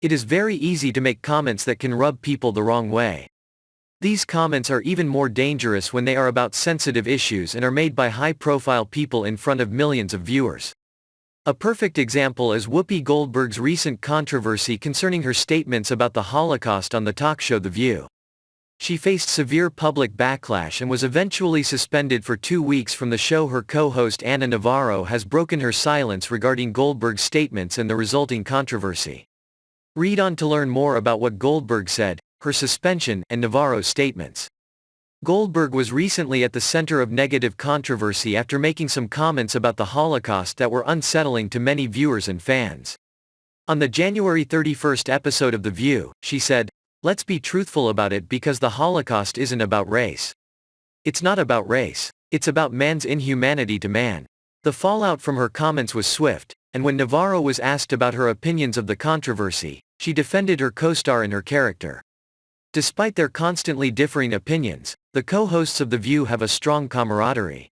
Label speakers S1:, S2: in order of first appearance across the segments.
S1: It is very easy to make comments that can rub people the wrong way. These comments are even more dangerous when they are about sensitive issues and are made by high-profile people in front of millions of viewers. A perfect example is Whoopi Goldberg's recent controversy concerning her statements about the Holocaust on the talk show The View. She faced severe public backlash and was eventually suspended for 2 weeks from the show. Her co-host Ana Navarro has broken her silence regarding Goldberg's statements and the resulting controversy. Read on to learn more about what Goldberg said, her suspension, and Navarro's statements. Goldberg was recently at the center of negative controversy after making some comments about the Holocaust that were unsettling to many viewers and fans. On the January 31st episode of The View, she said, "Let's be truthful about it because the Holocaust isn't about race. It's not about race. It's about man's inhumanity to man." The fallout from her comments was swift, and when Navarro was asked about her opinions of the controversy, she defended her co-star and her character. Despite their constantly differing opinions, the co-hosts of The View have a strong camaraderie.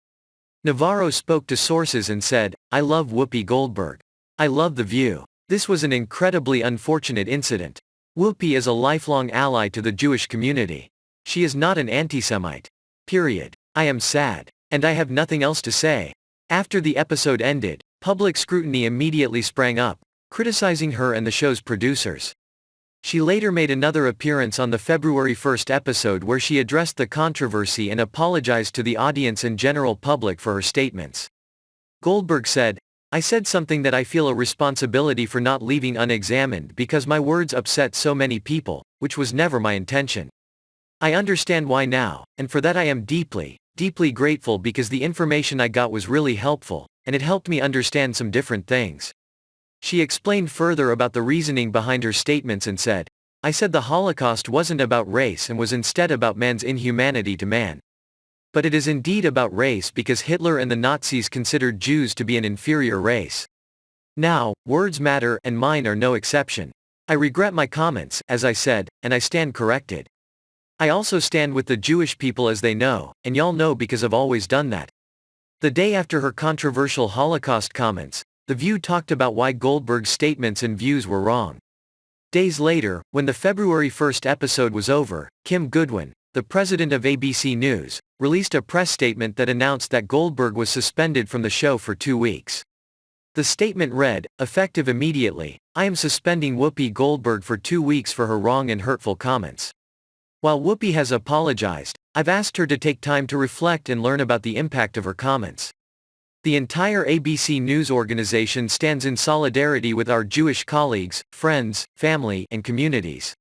S1: Navarro spoke to sources and said, "I love Whoopi Goldberg. I love The View. This was an incredibly unfortunate incident. Whoopi is a lifelong ally to the Jewish community. She is not an anti-Semite. Period. I am sad. And I have nothing else to say." After the episode ended, public scrutiny immediately sprang up, criticizing her and the show's producers. She later made another appearance on the February 1st episode where she addressed the controversy and apologized to the audience and general public for her statements. Goldberg said, "I said something that I feel a responsibility for not leaving unexamined because my words upset so many people, which was never my intention. I understand why now, and for that I am deeply, deeply grateful because the information I got was really helpful, and it helped me understand some different things." She explained further about the reasoning behind her statements and said, "I said the Holocaust wasn't about race and was instead about man's inhumanity to man. But it is indeed about race because Hitler and the Nazis considered Jews to be an inferior race. Now, words matter and mine are no exception. I regret my comments, as I said, and I stand corrected. I also stand with the Jewish people as they know, and y'all know because I've always done that." The day after her controversial Holocaust comments, The View talked about why Goldberg's statements and views were wrong. Days later, when the February 1st episode was over, Kim Goodwin, the president of ABC News, released a press statement that announced that Goldberg was suspended from the show for 2 weeks. The statement read, "Effective immediately, I am suspending Whoopi Goldberg for 2 weeks for her wrong and hurtful comments. While Whoopi has apologized, I've asked her to take time to reflect and learn about the impact of her comments. The entire ABC News organization stands in solidarity with our Jewish colleagues, friends, family, and communities."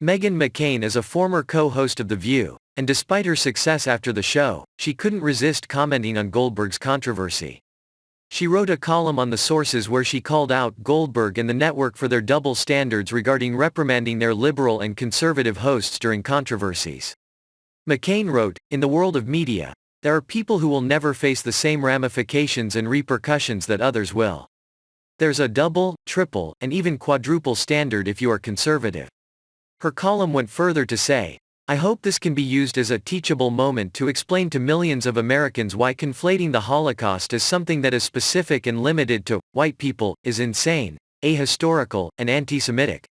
S1: Meghan McCain is a former co-host of The View, and despite her success after the show, she couldn't resist commenting on Goldberg's controversy. She wrote a column on The Sources where she called out Goldberg and the network for their double standards regarding reprimanding their liberal and conservative hosts during controversies. McCain wrote, "In the world of media, there are people who will never face the same ramifications and repercussions that others will. There's a double, triple, and even quadruple standard if you are conservative." Her column went further to say, "I hope this can be used as a teachable moment to explain to millions of Americans why conflating the Holocaust as something that is specific and limited to white people is insane, ahistorical, and anti-Semitic.